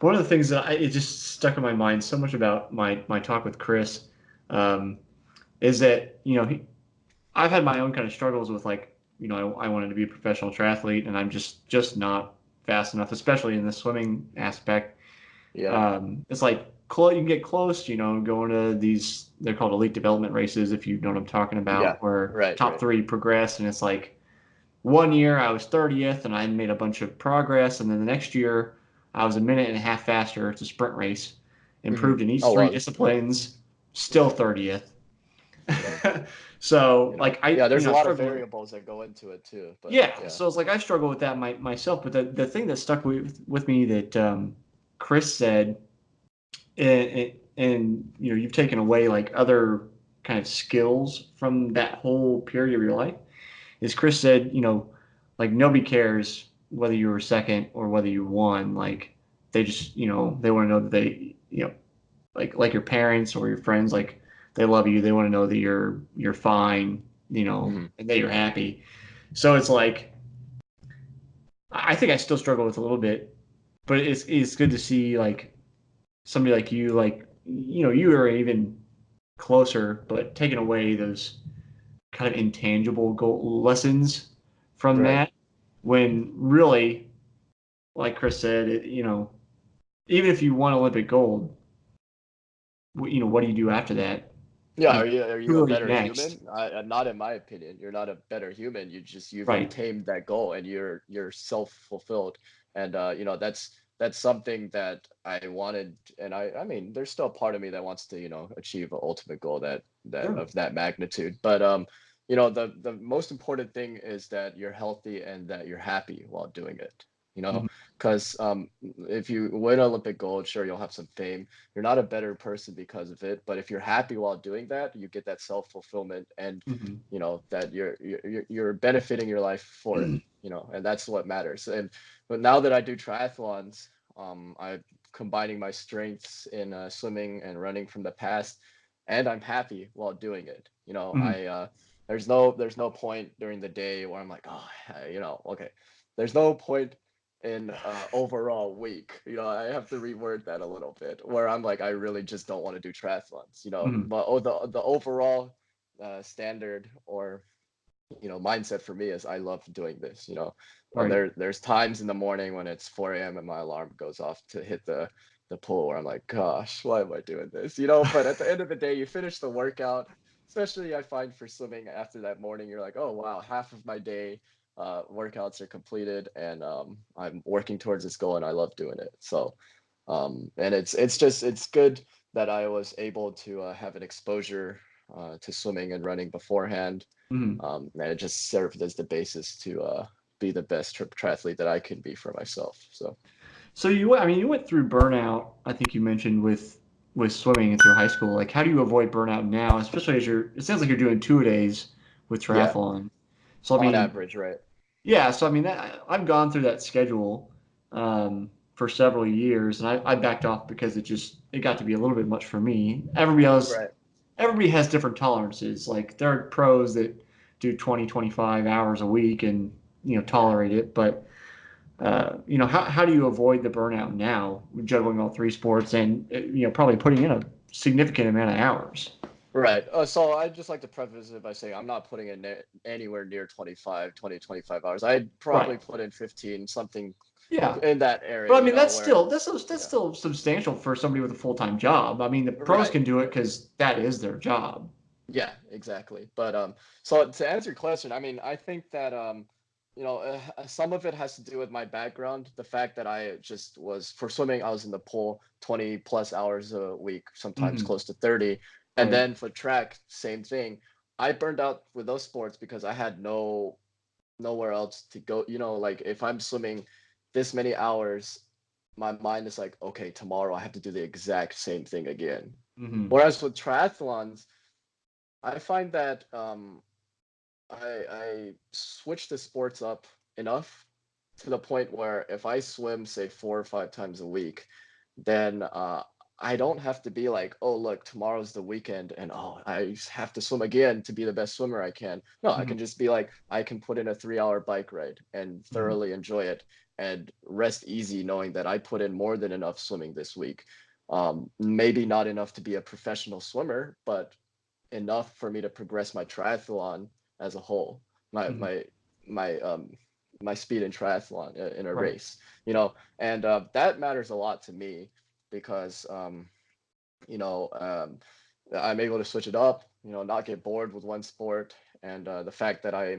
one of the things that it just stuck in my mind so much about my talk with Chris, um, is that I've had my own kind of struggles with like I wanted to be a professional triathlete and I'm just not fast enough, especially in the swimming aspect. Yeah. It's like you can get close, going to these, they're called elite development races, if you know what I'm talking Yeah. about, where Right. top Right. three progress, and it's like one year I was 30th and I made a bunch of progress, and then the next year I was a minute and a half faster. It's a sprint race, Hmm. improved in each Oh three well. disciplines, still 30th. Hmm. So like Yeah. There's a lot of struggle. variables that go into it too. But Yeah, yeah. so it's like I struggle with that myself, but the thing that stuck with me that Chris said, and you've taken away like other kind of skills from that whole period of your life, is Chris said, like nobody cares whether you were second or whether you won. Like they just, they want to know that like your parents or your friends, like they love you. They want to know that you're fine, Hmm. and that you're happy. So it's like I think I still struggle with a little bit, but it's good to see like somebody like you, like you are even closer, but taking away those kind of intangible lessons from Right. that. When really, like Chris said, even if you won Olympic gold, what do you do after that? Yeah, are you a Who are you better next? human? Not in my opinion. You're not a better human. You've Right. obtained that goal and you're self-fulfilled. And that's something that I wanted. And I mean, there's still a part of me that wants to, achieve an ultimate goal that Sure. of that magnitude. But the most important thing is that you're healthy and that you're happy while doing it. You know, Mhm. because if you win Olympic gold, sure, you'll have some fame. You're not a better person because of it, but if you're happy while doing that, you get that self-fulfillment, and Mhm. that you're benefiting your life for it, and that's what matters. And but now that I do triathlons, I'm combining my strengths in swimming and running from the past, and I'm happy while doing it. Mhm. There's no point during the day where I'm like, oh, okay, there's no point in overall week. I have to reword that a little bit, where I'm like, I really just don't want to do triathlons. Mhm. But the overall standard or mindset for me is I love doing this. Right. There's times in the morning when it's 4 a.m. and my alarm goes off to hit the pool where I'm like, gosh, why am I doing this? But at the end of the day, you finish the workout. Especially I find for swimming after that morning, you're like, oh wow, half of my day workouts are completed, and I'm working towards this goal, and I love doing it. So, and it's good that I was able to have an exposure to swimming and running beforehand, Mhm. and it just served as the basis to be the best triathlete that I can be for myself. So So I mean, you went through burnout. I think you mentioned with swimming through high school. Like, how do you avoid burnout now, especially as it sounds like you're doing 2 days with yeah, triathlon. So I on mean, average, right? yeah. So I mean, I've gone through that schedule for several years, and I backed off because it got to be a little bit much for me. Right. Everybody has different tolerances. Like there are pros that do 20, 25 hours a week and tolerate it, but how do you avoid the burnout now, juggling all three sports and probably putting in a significant amount of hours? Right. So I'd just like to preface it by saying I'm not putting in anywhere near 25 hours. I'd Right. probably put in 15, something Yeah. in that But area, I mean, that's where still it's, that's still substantial for somebody with a full time job. I mean, the pros right. can do it because that is their job. Yeah, exactly. But so to answer your question, I mean, I think that some of it has to do with my background. The fact that I just was for swimming, I was in the pool 20 plus hours a week, sometimes Hmm. close to 30. And Right. then for track, same thing. I burned out with those sports because I had nowhere else to go. Like if I'm swimming this many hours, my mind is like, okay, tomorrow I have to do the exact same thing again. Hmm. Whereas with triathlons, I find that I switch the sports up enough to the point where if I swim, say 4 or 5 times a week, then I don't have to be like, oh, look, tomorrow's the weekend and oh, I have to swim again to be the best swimmer I can. No, I Hmm. can just be like, I can put in a 3 hour bike ride and Hmm. thoroughly enjoy it and rest easy knowing that I put in more than enough swimming this week. Maybe not enough to be a professional swimmer, but enough for me to progress my triathlon as a whole, my Hmm. my my my speed in triathlon in a Right. race, and that matters a lot to me because you know, I'm able to switch it up, not get bored with one sport. And the fact that I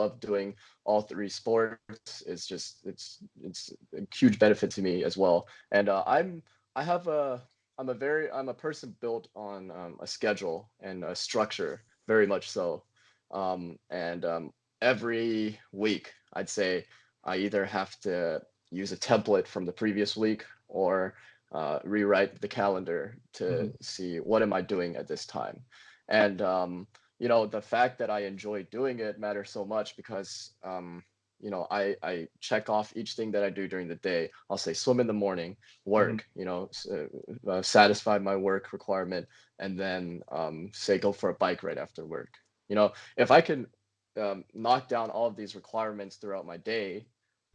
love doing all three sports is just it's a huge benefit to me as well. And I have a I'm a person built on a schedule and a structure, very much so. And every week, I'd say I either have to use a template from the previous week or rewrite the calendar to Hmm. see what am I doing at this time. And the fact that I enjoy doing it matters so much because I check off each thing that I do during the day. I'll say swim in the morning, Hmm. work, satisfy my work requirement, and then say go for a bike ride after work. If I can knock down all of these requirements throughout my day,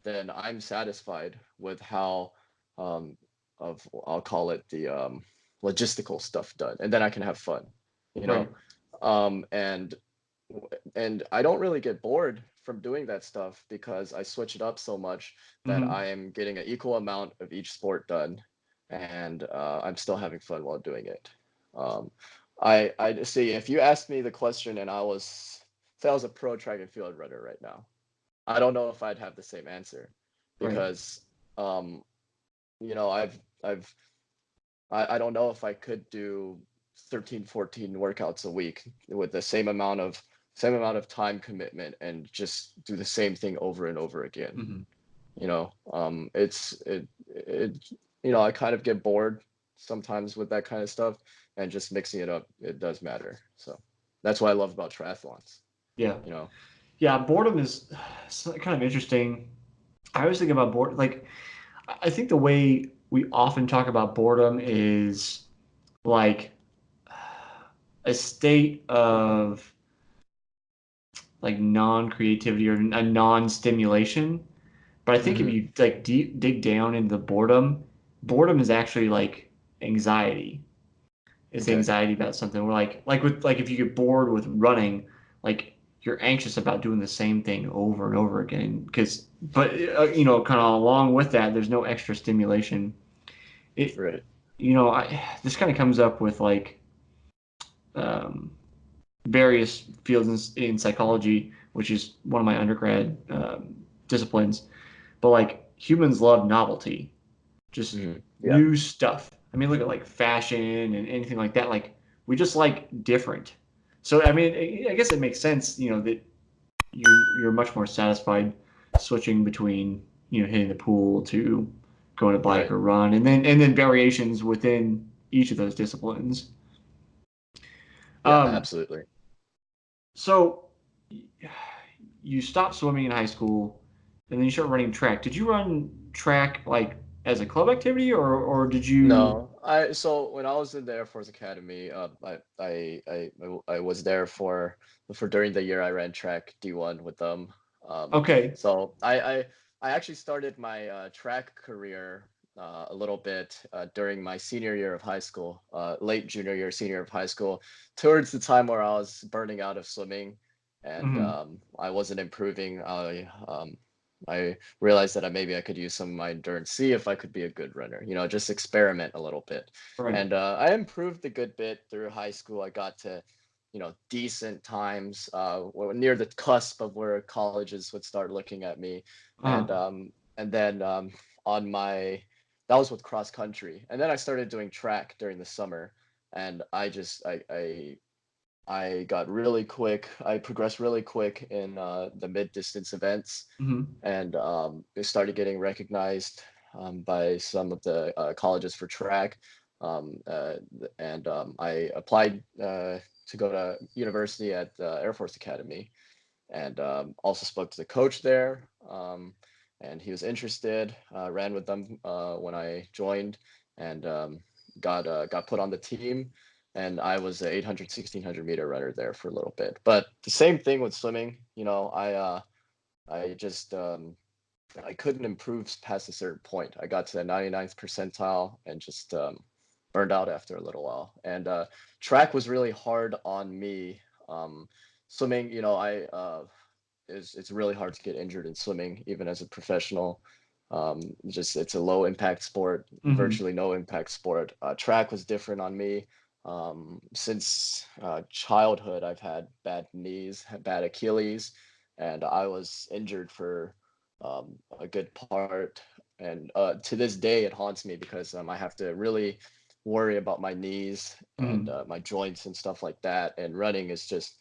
then I'm satisfied with how um, of I'll call it the logistical stuff done, and then I can have fun, you know. Right. Um, and and I don't really get bored from doing that stuff because I switch it up so much that Hmm. I am getting an equal amount of each sport done, and I'm still having fun while doing it. Um, I see if you asked me the question and say I was a pro track and field runner right now, I don't know if I'd have the same answer Right. because um, I've I don't know if I could do 13, 14 workouts a week with the same amount of time commitment and just do the same thing over and over again. Hmm. I kind of get bored sometimes with that kind of stuff, and just mixing it up, it does matter. So that's what I love about triathlons, Yeah. you know. Yeah. Boredom is kind of interesting. I always think about boredom. Like, I think the way we often talk about boredom is like a state of like non-creativity or a non-stimulation. But I think if Hmm. you like dig down into the boredom, boredom is actually like anxiety. It's Okay. anxiety about something. We're like if you get bored with running, like you're anxious about doing the same thing over and over again. But kind of along with that, there's no extra stimulation. It, Right. this kind of comes up with like um, various fields in psychology, which is one of my undergrad disciplines. But like humans love novelty, just Yeah. new stuff. I mean, look at like fashion and anything like that. Like we just like different. So I mean, I guess it makes sense, that you're much more satisfied switching between hitting the pool to going to bike Right. or run, and then variations within each of those disciplines. Yeah, Um, absolutely. so you stopped swimming in high school, and then you started running track. Did you run track like as a club activity, or did you? No, so when I was in the Air Force Academy, I was there for during the year I ran track D1 with them. Okay. So I actually started my track career a little bit during my senior year of high school, late junior year, senior year of high school, towards the time where I was burning out of swimming, and Hmm. I wasn't improving. I realized that maybe I could use some of my endurance, see if I could be a good runner, just experiment a little bit. Right. And I improved a good bit through high school. I got to, decent times, near the cusp of where colleges would start looking at me. Uh, And then on my, that was with cross country. And then I started doing track during the summer. And I got really quick. I progressed really quick in the mid distance events, hmm. and they started getting recognized by some of the colleges for track. And I applied to go to university at the Air Force Academy, and also spoke to the coach there. And he was interested. Ran with them when I joined, and got put on the team, and I was a 800, 1600 meter runner there for a little bit. But the same thing with swimming. I just I couldn't improve past a certain point. I got to the 99th percentile and just burned out after a little while. And track was really hard on me. Swimming, it's really hard to get injured in swimming, even as a professional. Just it's a low impact sport, Mm-hmm. virtually no impact sport. Track was different on me. Since childhood, I've had bad knees, had bad Achilles, and I was injured for a good part. And to this day, it haunts me because I have to really worry about my knees and Mm-hmm. my joints and stuff like that. And running is just,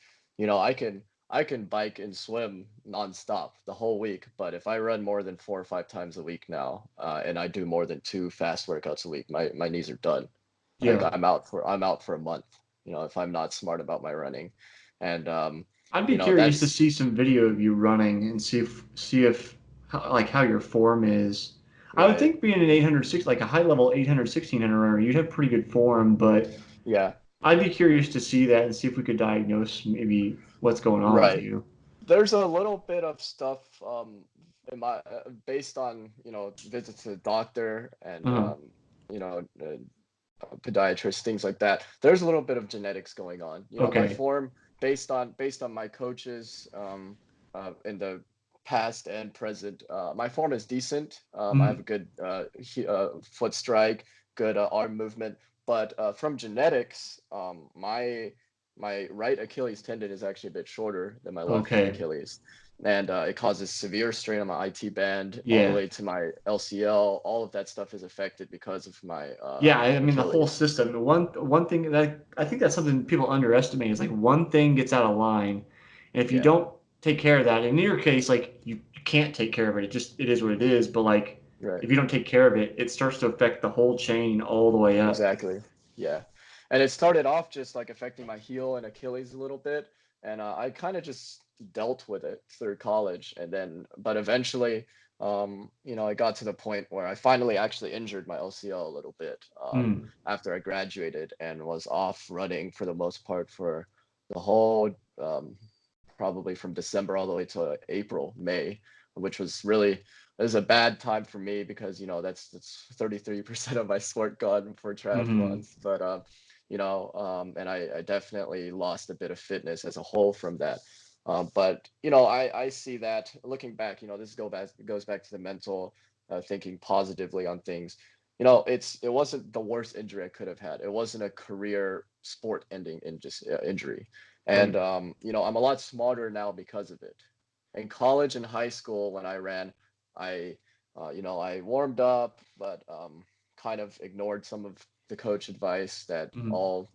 I can bike and swim nonstop the whole week, but if I run more than 4 or 5 times a week now, and I do more than 2 fast workouts a week, my knees are done. Like Yeah. I'm out for a month, if I'm not smart about my running. And I'd be curious to that's see some video of you running and see if like how your form is. I would right. think being an 806 like a high level 800 1600 runner, you'd have pretty good form, but Yeah, I'd be curious to see that and see if we could diagnose maybe what's going on with right. you. There's a little bit of stuff based on visits to the doctor and Uh-huh. you know uh, podiatrist, things like that. There's a little bit of genetics going on. My Okay. form based on my coaches in the past and present. My form is decent. I have Mhm. a good foot strike, good arm movement, but from genetics, my right Achilles tendon is actually a bit shorter than my left Okay. Achilles. And it causes severe strain on my IT band all the Yeah. way to my LCL. All of that stuff is affected because of my Yeah, I mean the whole Achilles. system. One thing that I think that's something people underestimate is like one thing gets out of line, and if you Yeah, don't take care of that, in your case, like you can't take care of it. It is what it is. But like right. if you don't take care of it, it starts to affect the whole chain all the way up. Exactly. Yeah. And it started off just like affecting my heel and Achilles a little bit. And I kind of just dealt with it through college. And then, but eventually, I got to the point where I finally actually injured my LCL a little bit Mm. after I graduated and was off running for the most part for the whole, probably from December all the way to April, May, which was really it was a bad time for me because that's 33% of my sport gone for Hmm. triathlons. But and I definitely lost a bit of fitness as a whole from that. But I see that looking back, this goes back to the mental, thinking positively on things. It wasn't the worst injury I could have had. It wasn't a career sport ending injury. And Right. I'm a lot smarter now because of it. In college and high school, when I ran, I warmed up, but kind of ignored some of the coach advice that Hmm. all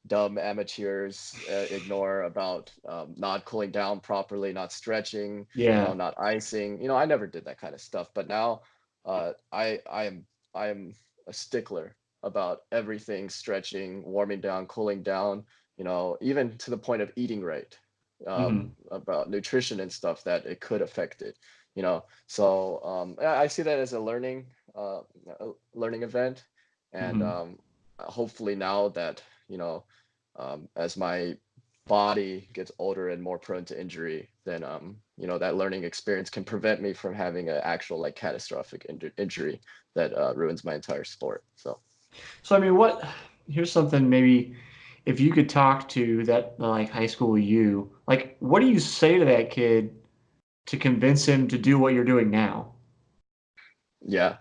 dumb amateurs ignore about not cooling down properly, not stretching, Yeah. not icing. I never did that kind of stuff, but now I am a stickler about everything: stretching, warming down, cooling down. Even to the point of eating right, Hmm. about nutrition and stuff that it could affect it. So I see that as a learning event, and Hmm. hopefully now that as my body gets older and more prone to injury, then that learning experience can prevent me from having an actual like catastrophic injury that ruins my entire sport. So So I mean, here's something maybe if you could talk to that like high school you, like what do you say to that kid to convince him to do what you're doing now? yeah,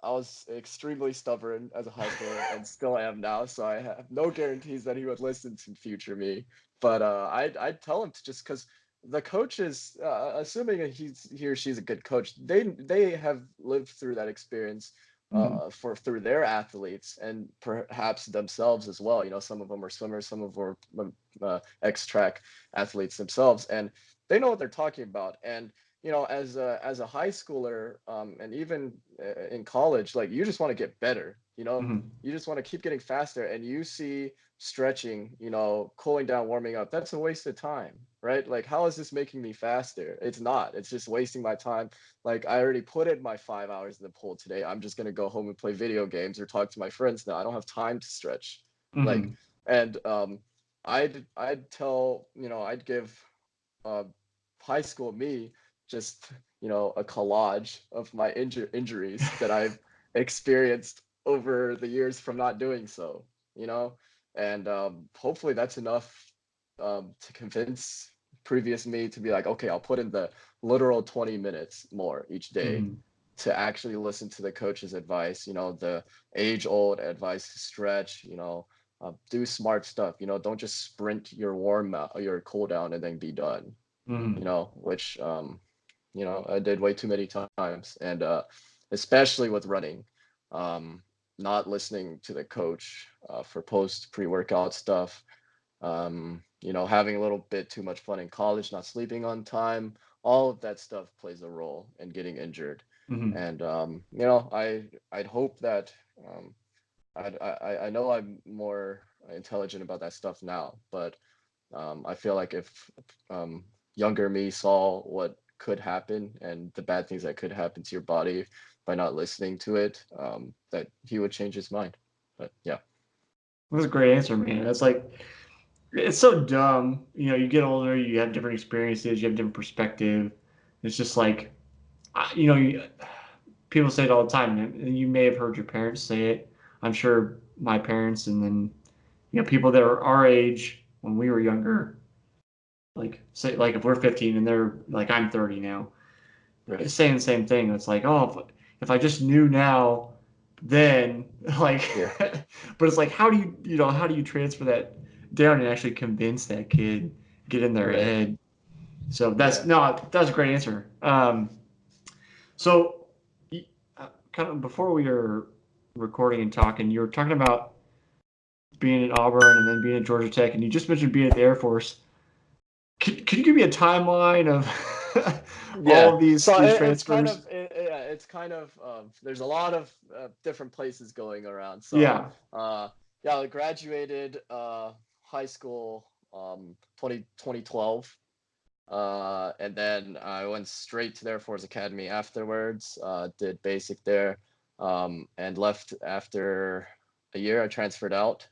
I was extremely stubborn as a high schooler and still am now, so I have no guarantees that he would listen to future me. But I'd tell him to just because the coaches, assuming that he or she's a good coach, they have lived through that experience Mhm. for through their athletes and perhaps themselves as well. Some of them are swimmers, some of them are ex-track athletes themselves, and they know what they're talking about. And as a high schooler, and even in college, like you just want to get better, Hmm. you just want to keep getting faster, and you see stretching, cooling down, warming up, that's a waste of time, right? Like, how is this making me faster? It's not. It's just wasting my time. Like, I already put in my 5 hours in the pool today. I'm just gonna go home and play video games or talk to my friends now. I don't have time to stretch. Like, Hmm. and I'd tell, I'd give uh, high school me just a collage of my injuries that I've experienced over the years from not doing so, you know, and hopefully that's enough to convince previous me to be like, okay, I'll put in the literal 20 minutes more each day Hmm. to actually listen to the coach's advice, the age old advice to stretch, do smart stuff, don't just sprint your your cool down and then be done, Hmm. which I did way too many times, and especially with running, um, not listening to the coach for post pre-workout stuff, having a little bit too much fun in college, not sleeping on time, all of that stuff plays a role in getting injured. Hmm. And I'd hope that I know I'm more intelligent about that stuff now, but I feel like if um, younger me saw what could happen and the bad things that could happen to your body by not listening to it, that he would change his mind. But yeah, That's a great answer, man. That's like it's so dumb. You get older, you have different experiences, you have different perspective. It's just like, people say it all the time. And you may have heard your parents say it. I'm sure my parents, and then people that are our age when we were younger, like say like if we're 15 and they're like I'm 30 now, right. saying the same thing. It's like, oh, if I just knew now, then like, Yeah, but it's like, how do you transfer that down and actually convince that kid, get in their right. head? So Yeah. that's a great answer. So kind of before we were recording and talking, you were talking about being at Auburn and then being at Georgia Tech, and you just mentioned being at the Air Force. Could you give me a timeline of all Yeah. of So these it's kind of transfers? yeah, it's kind of there's a lot of different places going around. So Yeah. yeah, I graduated high school 2012. And then I went straight to the Air Force Academy afterwards, did basic there, and left after a year. I transferred out,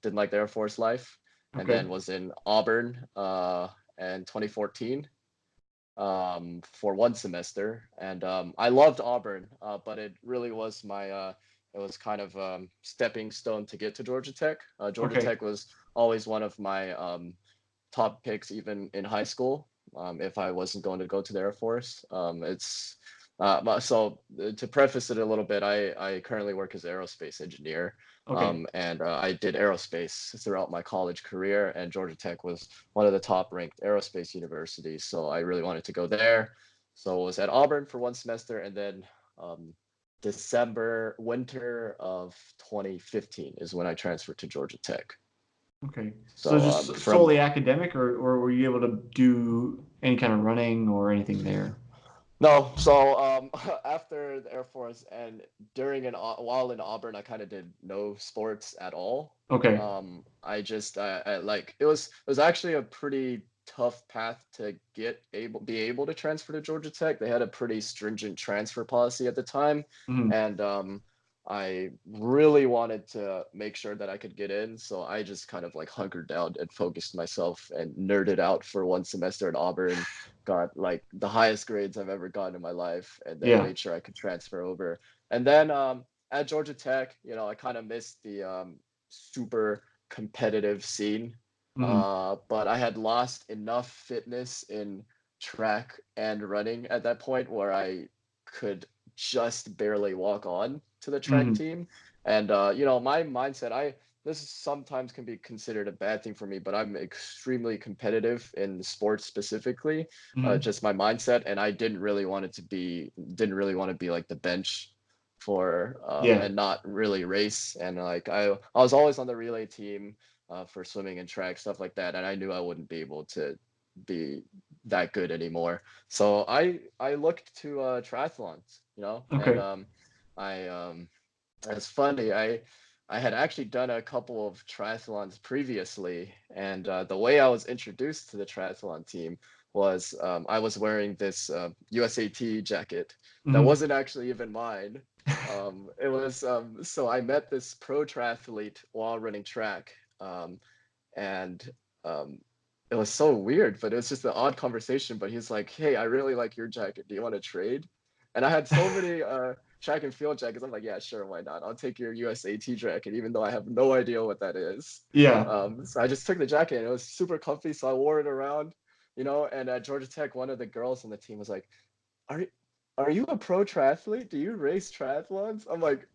didn't like the Air Force life, and Okay. then was in Auburn in 2014 for one semester. And I loved Auburn, but it really was it was kind of stepping stone to get to Georgia Tech. Georgia Okay. Tech was always one of my top picks even in high school. If I wasn't going to go to the Air Force, so to preface it a little bit, I currently work as an aerospace engineer, Okay. and I did aerospace throughout my college career, and Georgia Tech was one of the top ranked aerospace universities, so I really wanted to go there. So I was at Auburn for one semester, and then um, winter of 2015 is when I transferred to Georgia Tech. Okay. So So just from solely academic, or were you able to do any kind of running or anything there? No, so after the Air Force and while in Auburn, I kind of did no sports at all. Okay. I like it was actually a pretty tough path to be able to transfer to Georgia Tech. They had a pretty stringent transfer policy at the time, Hmm. and I really wanted to make sure that I could get in, so I just kind of like hunkered down and focused myself and nerded out for one semester at Auburn, got like the highest grades I've ever gotten in my life, and then Yeah. made sure I could transfer over. And then at Georgia Tech, I kind of missed the super competitive scene, Hmm. but I had lost enough fitness in track and running at that point where I could just barely walk on to the track Hmm. team. And my mindset, I this sometimes can be considered a bad thing for me, but I'm extremely competitive in sports specifically. Hmm. Just my mindset, and I didn't really want to be like the bench for Yeah. and not really race. And like I was always on the relay team for swimming and track stuff like that, and I knew I wouldn't be able to be that good anymore. So I looked to triathlons, you know, and Okay. I it's funny. I had actually done a couple of triathlons previously, and the way I was introduced to the triathlon team was I was wearing this USAT jacket that Hmm. wasn't actually even mine. It was so I met this pro triathlete while running track, and um, it was so weird, but it was just an odd conversation. But he's like, "Hey, I really like your jacket. Do you want to trade?" And I had so many track and field jackets. I'm like, "Yeah, sure, why not? I'll take your USAT jacket, even though I have no idea what that is." Yeah. So I just took the jacket, and it was super comfy. So I wore it around, you know. And at Georgia Tech, one of the girls on the team was like, "Are are you a pro triathlete? Do you race triathlons?" I'm like,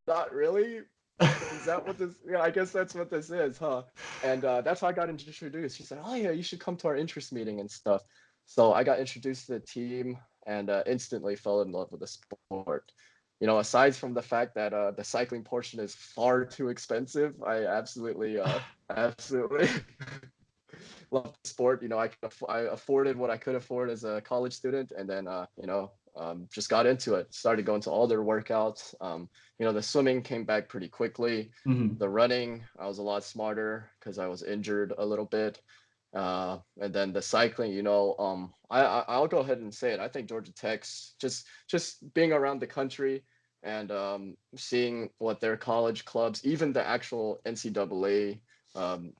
"Not really, is that what this? Yeah, I guess that's what this is, huh?" And that's how I got introduced. She said, "Oh yeah, you should come to our interest meeting and stuff." So I got introduced to the team and instantly fell in love with the sport. You know, aside from the fact that the cycling portion is far too expensive, I absolutely love the sport. You know, I afforded what I could afford as a college student, and then just got into it. Started going to all their workouts. You know, the swimming came back pretty quickly. Hmm. The running, I was a lot smarter because I was injured a little bit. And then the cycling, you know, I'll go ahead and say it. I think Georgia Tech's just being around the country and seeing what their college clubs, even the actual NCAA um,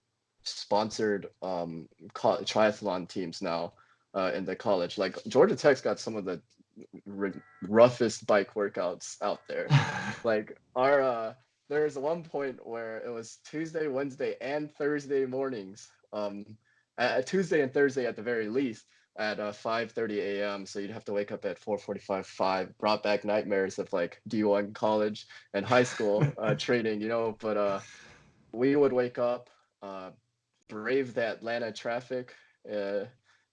sponsored triathlon teams now in the college. Like Georgia Tech's got some of the roughest bike workouts out there. Like our there's one point where it was Tuesday, Wednesday, and Thursday mornings. Tuesday and Thursday at the very least at 5:30 a.m. So you'd have to wake up at 4:45, 5. Brought back nightmares of like D1 college and high school training, you know. But we would wake up, uh, brave the Atlanta traffic, uh,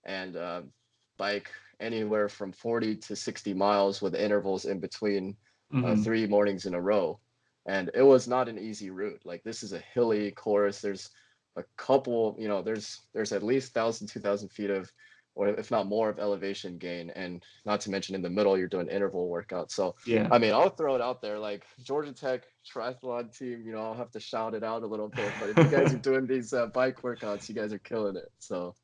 and bike anywhere from 40 to 60 miles with intervals in between, Hmm. 3 mornings in a row. And it was not an easy route. Like this is a hilly course. There's a couple, you know, there's at least 1,000, 2,000 feet of, or if not more, of elevation gain. And not to mention in the middle, you're doing interval workouts. So Yeah. I mean, I'll throw it out there, like Georgia Tech triathlon team. You know, I'll have to shout it out a little bit. But if you guys are doing these bike workouts, you guys are killing it. So